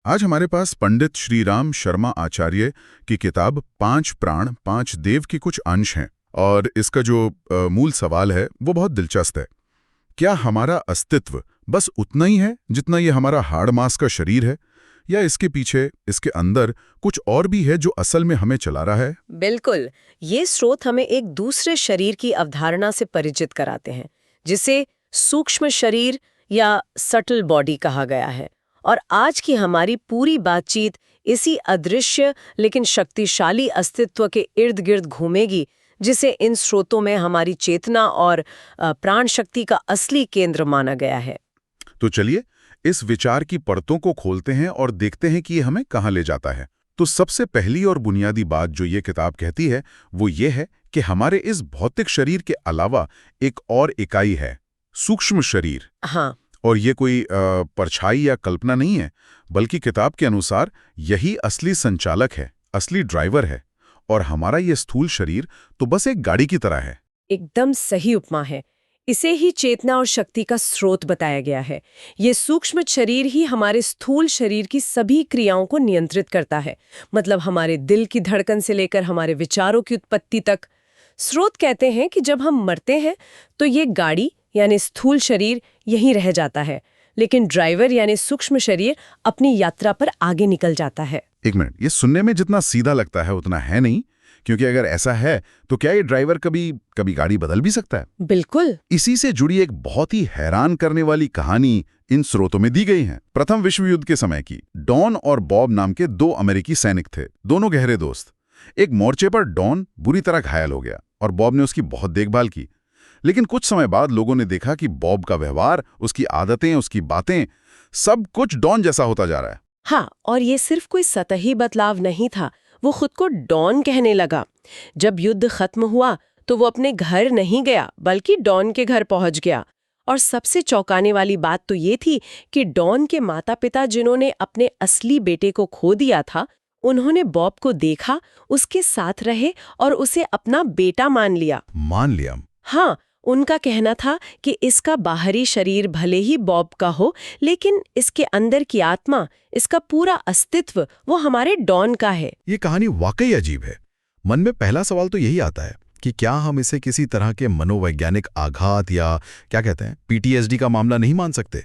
आज हमारे पास पंडित श्रीराम शर्मा आचार्य की किताब 5 प्राण 5 देव की कुछ अंश हैं और इसका जो मूल सवाल है वो बहुत दिलचस्प है। क्या हमारा अस्तित्व बस उतना ही है जितना ये हमारा हाड़ मांस का शरीर है, या इसके पीछे, इसके अंदर कुछ और भी है जो असल में हमें चला रहा है? बिल्कुल। ये स्रोत हमें एक दूसरे शरीर की अवधारणा से परिचित कराते हैं, जिसे सूक्ष्म शरीर या सटल बॉडी कहा गया है। और आज की हमारी पूरी बातचीत इसी अदृश्य लेकिन शक्तिशाली अस्तित्व के इर्द गिर्द घूमेगी, जिसे इन स्रोतों में हमारी चेतना और प्राण शक्ति का असली केंद्र माना गया है। तो चलिए इस विचार की परतों को खोलते हैं और देखते हैं कि ये हमें कहाँ ले जाता है। तो सबसे पहली और बुनियादी बात जो ये किताब कहती है वो ये है कि हमारे इस भौतिक शरीर के अलावा एक और इकाई है, सूक्ष्म शरीर। हाँ। और ये कोई परछाई या कल्पना नहीं है, बल्कि किताब के अनुसार यही असली संचालक है, असली ड्राइवर है। और हमारा ये स्थूल शरीर तो बस एक गाड़ी की तरह है। एकदम सही उपमा है। इसे ही चेतना और शक्ति का स्रोत बताया गया है। ये सूक्ष्म शरीर ही हमारे स्थूल शरीर की सभी क्रियाओं को नियंत्रित करता है, मतलब हमारे दिल की धड़कन से लेकर हमारे विचारों की उत्पत्ति तक। स्रोत कहते हैं कि जब हम मरते हैं तो ये गाड़ी यानी स्थूल शरीर यहीं रह जाता है, लेकिन ड्राइवर यानी सूक्ष्म शरीर अपनी यात्रा पर आगे निकल जाता है। एक मिनट, ये सुनने में जितना सीधा लगता है उतना है नहीं, क्योंकि अगर ऐसा है तो क्या ये ड्राइवर कभी कभी गाड़ी बदल भी सकता है? बिल्कुल। इसी से जुड़ी एक बहुत ही हैरान करने वाली कहानी इन स्रोतों में दी गई है। प्रथम विश्व युद्ध के समय की। डॉन और बॉब नाम के 2 अमेरिकी सैनिक थे, दोनों गहरे दोस्त। एक मोर्चे पर डॉन बुरी तरह घायल हो गया और बॉब ने उसकी बहुत देखभाल की। लेकिन कुछ समय बाद लोगों ने देखा कि बॉब का व्यवहार, उसकी आदतें, उसकी बातें, सब कुछ डॉन जैसा होता जा रहा है। हाँ, और ये सिर्फ कोई सतही बदलाव नहीं था, वो खुद को डॉन कहने लगा। जब युद्ध खत्म हुआ तो वो अपने घर नहीं गया, बल्कि डॉन के घर पहुंच गया। और सबसे चौंकाने वाली बात तो ये थी कि डॉन के माता-पिता, जिन्होंने अपने असली बेटे को खो दिया था, उन्होंने बॉब को देखा, उसके साथ रहे और उसे अपना बेटा मान लिया। मान लिया? हाँ, उनका कहना था कि इसका बाहरी शरीर भले ही बॉब का हो, लेकिन इसके अंदर की आत्मा, इसका पूरा अस्तित्व, वो हमारे डॉन का है। ये कहानी वाकई अजीब है। मन में पहला सवाल तो यही आता है कि क्या हम इसे किसी तरह के मनोवैज्ञानिक आघात या क्या कहते हैं पीटीएसडी का मामला नहीं मान सकते?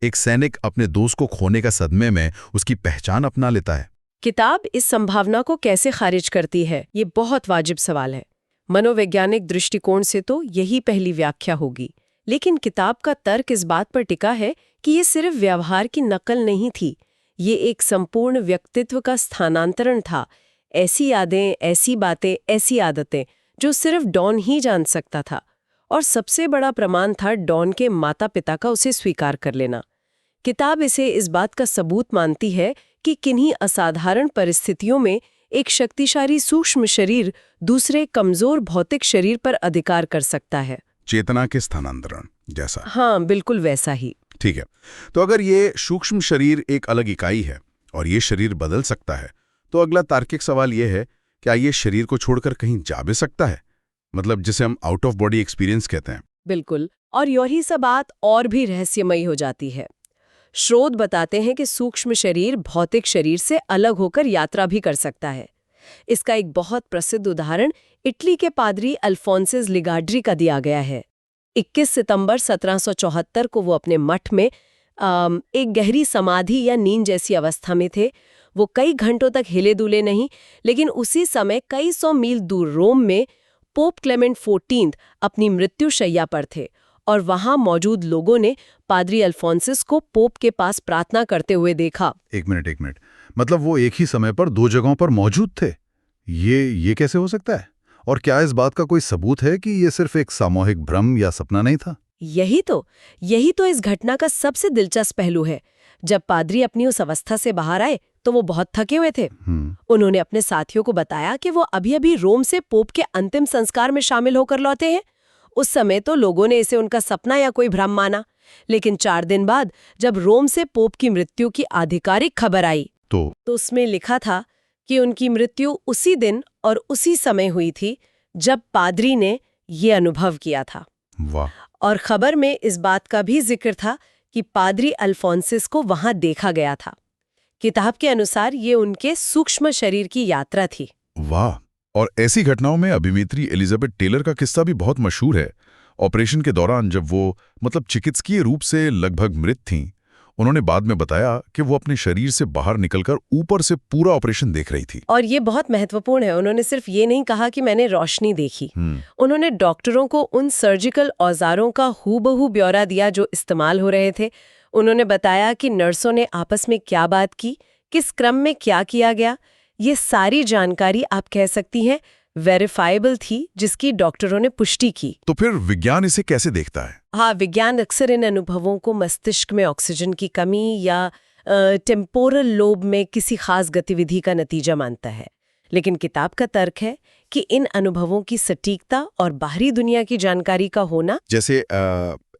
एक सैनिक अपने दोस्त को खोने का सदमे में उसकी पहचान अपना लेता है। किताब इस संभावना को कैसे खारिज करती है, ये बहुत वाजिब सवाल है। मनोवैज्ञानिक दृष्टिकोण से तो यही पहली व्याख्या होगी, लेकिन किताब का तर्क इस बात पर टिका है कि ये सिर्फ व्यवहार की नकल नहीं थी, ये एक संपूर्ण व्यक्तित्व का स्थानांतरण था। ऐसी यादें, ऐसी बातें, ऐसी आदतें जो सिर्फ डॉन ही जान सकता था। और सबसे बड़ा प्रमाण था डॉन के माता पिता का उसे स्वीकार कर लेना। किताब इसे इस बात का सबूत मानती है कि किन्हीं असाधारण परिस्थितियों में एक शक्तिशाली सूक्ष्म शरीर दूसरे कमजोर भौतिक शरीर पर अधिकार कर सकता है। चेतना के स्थानांतरण जैसा? हाँ, बिल्कुल वैसा ही। ठीक है, तो अगर ये सूक्ष्म शरीर एक अलग इकाई है और ये शरीर बदल सकता है, तो अगला तार्किक सवाल ये है, क्या ये शरीर को छोड़कर कहीं जा भी सकता है? मतलब जिसे हम आउट ऑफ बॉडी एक्सपीरियंस कहते हैं। बिल्कुल, और यही सब बात और भी रहस्यमयी हो जाती है। स्रोत बताते हैं कि सूक्ष्म शरीर भौतिक शरीर से अलग होकर यात्रा भी कर सकता है। इसका एक बहुत प्रसिद्ध उदाहरण इटली के पादरी अल्फोंसिस लिगाड्री का दिया गया है। 21 सितंबर 1774 को वो अपने मठ में एक गहरी समाधि या नींद जैसी अवस्था में थे। वो कई घंटों तक हिले डुले नहीं, लेकिन उसी समय कई 100 मील दूर रोम में पोप क्लेमेंट 14 अपनी मृत्युशैया पर थे और वहां मौजूद लोगों ने पादरी अल्फोंसिस को पोप के पास प्रार्थना करते हुए देखा। एक मिनट, मतलब वो एक ही समय पर 2 जगहों पर मौजूद थे? ये कैसे हो सकता है? और क्या इस बात का कोई सबूत है कि ये सिर्फ एक सामूहिक भ्रम या सपना नहीं था? यही तो इस घटना का सबसे दिलचस्प पहलू है। जब पादरी अपनी उस अवस्था से बाहर आए तो वो बहुत थके हुए थे। उन्होंने अपने साथियों को बताया कि वो अभी-अभी रोम से पोप के अंतिम संस्कार में शामिल होकर लौटे हैं। उस समय तो लोगों ने इसे उनका सपना या कोई भ्रम माना, लेकिन 4 दिन बाद जब रोम से पोप की मृत्यु की आधिकारिक खबर आई तो उसमें लिखा था कि उनकी मृत्यु उसी दिन और उसी समय हुई थी जब पादरी ने ये अनुभव किया था। वाह! और खबर में इस बात का भी जिक्र था कि पादरी अल्फोंसिस को वहां देखा गया था। किताब के अनुसार ये उनके सूक्ष्म शरीर की यात्रा थी। वाह। और ऐसी घटनाओं में अभिनेत्री एलिजाबेथ टेलर का किस्सा भी बहुत मशहूर है। ऑपरेशन के दौरान जब वो चिकित्सकीय रूप से लगभग मृत थीं, उन्होंने बाद में बताया कि वो अपने शरीर से बाहर निकलकर ऊपर से पूरा ऑपरेशन देख रही थी। और ये बहुत महत्वपूर्ण है। उन्होंने सिर्फ ये नहीं कहा कि मैंने रोशनी देखी। उन्होंने डॉक्टरों को उन सर्जिकल औजारों का हूबहू ब्यौरा दिया जो इस्तेमाल हो रहे थे। उन्होंने बताया कि नर्सों ने आपस में क्या बात की, किस क्रम में क्या किया गया। ये सारी जानकारी आप कह सकती हैं वेरीफाइबल थी, जिसकी डॉक्टरों ने पुष्टि की। तो फिर विज्ञान इसे कैसे देखता है? हाँ, विज्ञान अक्सर इन अनुभवों को मस्तिष्क में ऑक्सीजन की कमी या टेम्पोरल लोब में किसी खास गतिविधि का नतीजा मानता है। लेकिन किताब का तर्क है कि इन अनुभवों की सटीकता और बाहरी दुनिया की जानकारी का होना, जैसे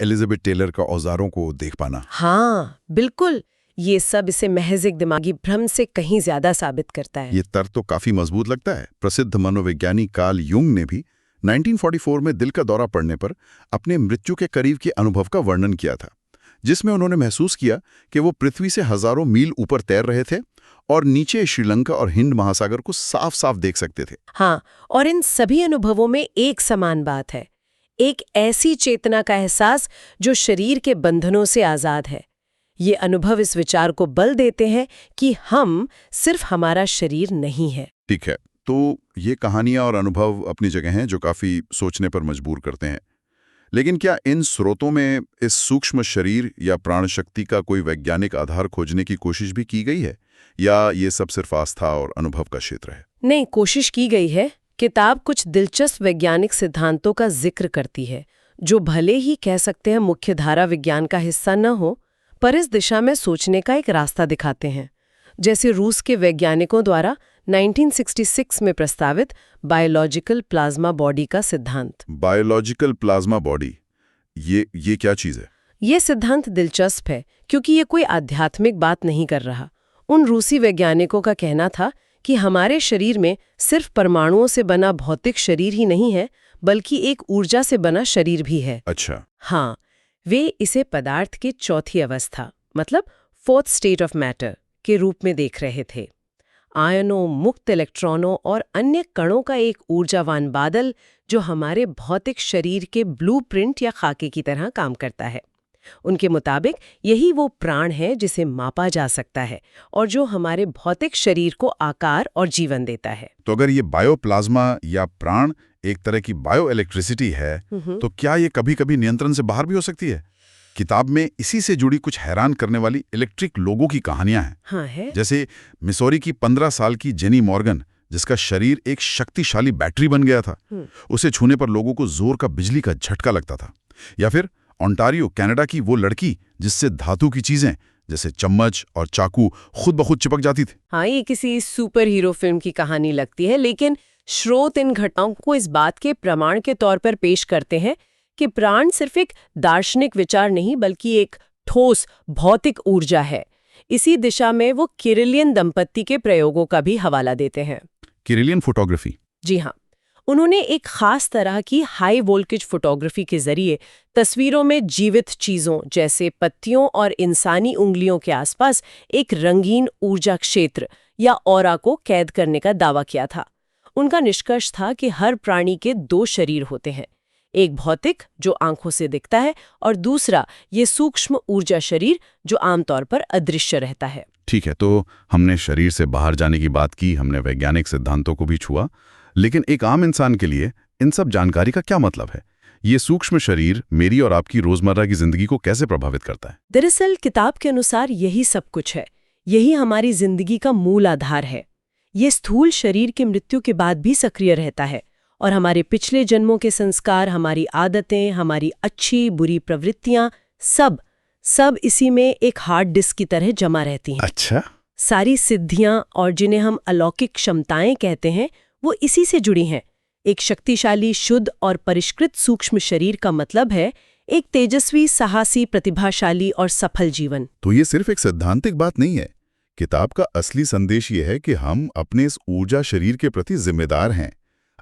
एलिजाबेथ टेलर का औजारों को देख पाना। हाँ बिल्कुल, ये सब इसे महज एक दिमागी भ्रम से कहीं ज्यादा साबित करता है। ये तर्क तो काफी मजबूत लगता है। प्रसिद्ध मनोवैज्ञानिक कार्ल युंग ने भी 1944 में दिल का दौरा पड़ने पर अपने मृत्यु के करीब के अनुभव का वर्णन किया था, जिसमें उन्होंने महसूस किया कि वो पृथ्वी से हजारों मील ऊपर तैर रहे थे और नीचे श्रीलंका और हिंद महासागर को साफ साफ देख सकते थे। हाँ, और इन सभी अनुभवों में एक समान बात है, एक ऐसी चेतना का एहसास जो शरीर के बंधनों से आजाद है। ये अनुभव इस विचार को बल देते हैं कि हम सिर्फ हमारा शरीर नहीं है। ठीक है, तो ये कहानियां और अनुभव अपनी जगह हैं जो काफी सोचने पर मजबूर करते हैं। लेकिन क्या इन स्रोतों में इस सूक्ष्म शरीर या प्राण शक्ति का कोई वैज्ञानिक आधार खोजने की कोशिश भी की गई है, या ये सब सिर्फ आस्था और अनुभव का क्षेत्र है? नहीं, कोशिश की गई है। किताब कुछ दिलचस्प वैज्ञानिक सिद्धांतों का जिक्र करती है, जो भले ही कह सकते हैं मुख्य धारा विज्ञान का हिस्सा न हो, पर इस दिशा में सोचने का एक रास्ता दिखाते हैं। जैसे रूस के वैज्ञानिकों द्वारा 1966 में प्रस्तावित बायोलॉजिकल प्लाज्मा बॉडी का सिद्धांत। बायोलॉजिकल प्लाज्मा बॉडी, ये क्या चीज है? ये सिद्धांत दिलचस्प है क्योंकि ये कोई आध्यात्मिक बात नहीं कर रहा। उन रूसी वैज्ञानिकों का कहना था कि हमारे शरीर में सिर्फ परमाणुओं से बना भौतिक शरीर ही नहीं है, बल्कि एक ऊर्जा से बना शरीर भी है। अच्छा। हाँ, वे इसे पदार्थ की चौथी अवस्था, मतलब फोर्थ स्टेट ऑफ मैटर के रूप में देख रहे थे। आयनों, मुक्त इलेक्ट्रॉनों और अन्य कणों का एक ऊर्जावान बादल जो हमारे भौतिक शरीर के ब्लूप्रिंट या खाके की तरह काम करता है। उनके मुताबिक यही वो प्राण है जिसे मापा जा सकता है और जो हमारे भौतिक शरीर को आकार और जीवन देता है। तो अगर ये बायोप्लाज्मा या प्राण एक तरह की बायो इलेक्ट्रिसिटी है, तो क्या ये कभी-कभी नियंत्रण से बाहर भी हो सकती है? किताब में इसी से जुड़ी कुछ हैरान करने वाली इलेक्ट्रिक लोगों की कहानियां हैं। हाँ है। जैसे मिसौरी की 15 साल की जेनी मॉर्गन, जिसका शरीर एक शक्तिशाली बैटरी बन गया था। उसे छूने पर लोगों को जोर का बिजली का झटका लगता था। या फिर ओंटारियो, कनाडा की वो लड़की जिससे धातु की चीजें जैसे चम्मच और चाकू खुद ब खुद चिपक जाती थी। हाँ, ये किसी सुपर हीरो फिल्म की कहानी लगती है, लेकिन स्रोत इन घटनाओं को इस बात के प्रमाण के तौर पर पेश करते हैं कि प्राण सिर्फ एक दार्शनिक विचार नहीं, बल्कि एक ठोस भौतिक ऊर्जा है। इसी दिशा में वो किरिलियन दंपत्ति के प्रयोगों का भी हवाला देते हैं। किरिलियन फोटोग्राफी? जी हाँ, उन्होंने एक खास तरह की हाई वोल्टेज फोटोग्राफी के जरिए तस्वीरों में जीवित चीजों जैसे पत्तियों और इंसानी उंगलियों के आसपास एक रंगीन ऊर्जा क्षेत्र या ऑरा को कैद करने का दावा किया था। उनका निष्कर्ष था कि हर प्राणी के दो शरीर होते हैं, एक भौतिक जो आंखों से दिखता है और दूसरा ये सूक्ष्म ऊर्जा शरीर जो आमतौर पर अदृश्य रहता है। ठीक है, तो हमने शरीर से बाहर जाने की बात की, हमने वैज्ञानिक सिद्धांतों को भी छुआ, लेकिन एक आम इंसान के लिए इन सब जानकारी का क्या मतलब है? ये सूक्ष्म शरीर मेरी और आपकी रोजमर्रा की जिंदगी को कैसे प्रभावित करता है? दरअसल किताब के अनुसार यही सब कुछ है। यही हमारी जिंदगी का मूल आधार है। ये स्थूल शरीर की मृत्यु के बाद भी सक्रिय रहता है और हमारे पिछले जन्मों के संस्कार, हमारी आदतें, हमारी अच्छी बुरी प्रवृत्तियां सब इसी में एक हार्ड डिस्क की तरह जमा रहती हैं। अच्छा। सारी सिद्धियां और जिन्हें हम अलौकिक क्षमताएं कहते हैं वो इसी से जुड़ी हैं। एक शक्तिशाली, शुद्ध और परिष्कृत सूक्ष्म शरीर का मतलब है एक तेजस्वी, साहसी, प्रतिभाशाली और सफल जीवन। तो ये सिर्फ एक सैद्धांतिक बात नहीं है। किताब का असली संदेश ये है कि हम अपने इस ऊर्जा शरीर के प्रति जिम्मेदार हैं।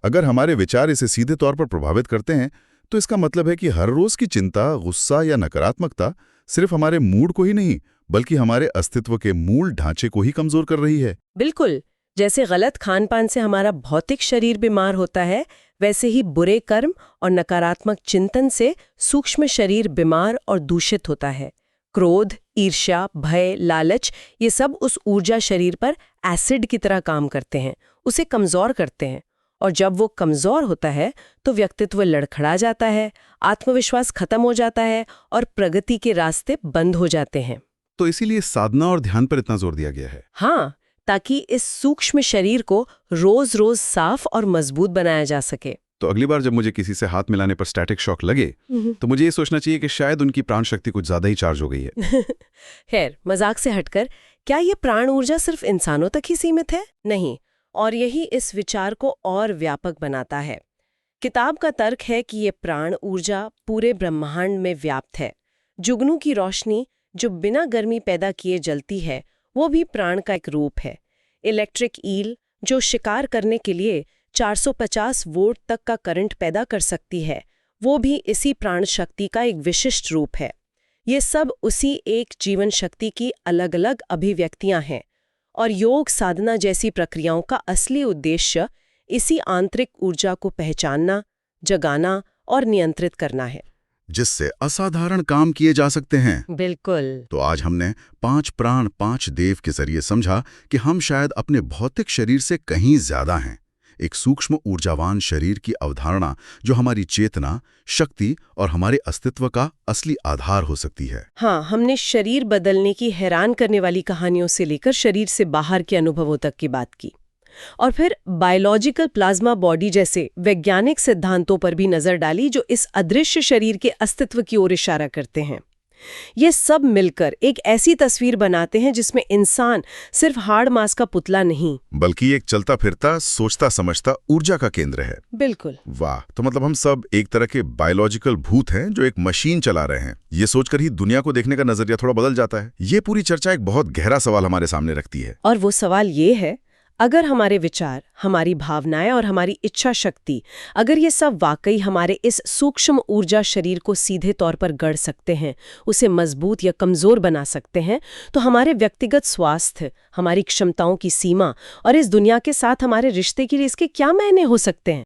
अगर हमारे विचार इसे सीधे तौर पर प्रभावित करते हैं, तो इसका मतलब है कि हर रोज की चिंता, गुस्सा या नकारात्मकता सिर्फ हमारे मूड को ही नहीं बल्कि हमारे अस्तित्व के मूल ढांचे को ही कमजोर कर रही है। बिल्कुल, जैसे गलत खान-पान से हमारा भौतिक शरीर बीमार होता है, वैसे ही बुरे कर्म और नकारात्मक चिंतन से सूक्ष्म शरीर बीमार और दूषित होता है। क्रोध, ईर्ष्या, भय, लालच ये सब उस ऊर्जा शरीर पर एसिड की तरह काम करते हैं, उसे कमजोर करते हैं। और जब वो कमजोर होता है तो व्यक्तित्व लड़खड़ा जाता है, आत्मविश्वास खत्म हो जाता है और प्रगति के रास्ते बंद हो जाते हैं। तो इसीलिए साधना और ध्यान पर इतना जोर दिया गया है। हाँ, ताकि इस सूक्ष्म शरीर को रोज-रोज साफ और मजबूत बनाया जा सके। तो अगली बार जब मुझे किसी से हाथ मिलाने पर स्टैटिक शॉक लगे तो मुझे ये सोचना चाहिए कि शायद उनकी प्राण शक्ति कुछ ज्यादा ही चार्ज हो गई है। खैर, मजाक से हटकर, क्या ये प्राण ऊर्जा सिर्फ इंसानों तक ही सीमित है? नहीं, और यही इस विचार को और व्यापक बनाता है। किताब का तर्क है कि ये प्राण ऊर्जा पूरे ब्रह्मांड में व्याप्त है। जुगनू की रोशनी जो बिना गर्मी पैदा किए जलती है, वो भी प्राण का एक रूप है। इलेक्ट्रिक ईल जो शिकार करने के लिए 450 वोल्ट तक का करंट पैदा कर सकती है, वो भी इसी प्राण शक्ति का एक विशिष्ट रूप है। ये सब उसी एक जीवन शक्ति की अलग-अलग अभिव्यक्तियां हैं और योग साधना जैसी प्रक्रियाओं का असली उद्देश्य इसी आंतरिक ऊर्जा को पहचानना, जगाना और नियंत्रित करना है, जिससे असाधारण काम किए जा सकते हैं। बिल्कुल। तो आज हमने 5 प्राण 5 देव के जरिए समझा कि हम शायद अपने भौतिक शरीर से कहीं ज्यादा हैं। एक सूक्ष्म ऊर्जावान शरीर की अवधारणा जो हमारी चेतना, शक्ति और हमारे अस्तित्व का असली आधार हो सकती है। हाँ, हमने शरीर बदलने की हैरान करने वाली कहानियों से लेकर शरीर से बाहर के अनुभवों तक की बात की, और फिर बायोलॉजिकल प्लाज्मा बॉडी जैसे वैज्ञानिक सिद्धांतों पर भी नजर डाली जो इस अदृश्य शरीर के अस्तित्व की ओर इशारा करते हैं। ये सब मिलकर एक ऐसी तस्वीर बनाते हैं जिसमें इंसान सिर्फ हाड़ मांस का पुतला नहीं, बल्कि एक चलता फिरता, सोचता समझता ऊर्जा का केंद्र है। बिल्कुल। वाह, तो मतलब हम सब एक तरह के बायोलॉजिकल भूत हैं जो एक मशीन चला रहे हैं। ये सोचकर ही दुनिया को देखने का नजरिया थोड़ा बदल जाता है। ये पूरी चर्चा एक बहुत गहरा सवाल हमारे सामने रखती है। और वो सवाल ये है, अगर हमारे विचार, हमारी भावनाएं और हमारी इच्छा शक्ति, अगर ये सब वाकई हमारे इस सूक्ष्म ऊर्जा शरीर को सीधे तौर पर गढ़ सकते हैं, उसे मजबूत या कमजोर बना सकते हैं, तो हमारे व्यक्तिगत स्वास्थ्य, हमारी क्षमताओं की सीमा और इस दुनिया के साथ हमारे रिश्ते के लिए इसके क्या मायने हो सकते हैं?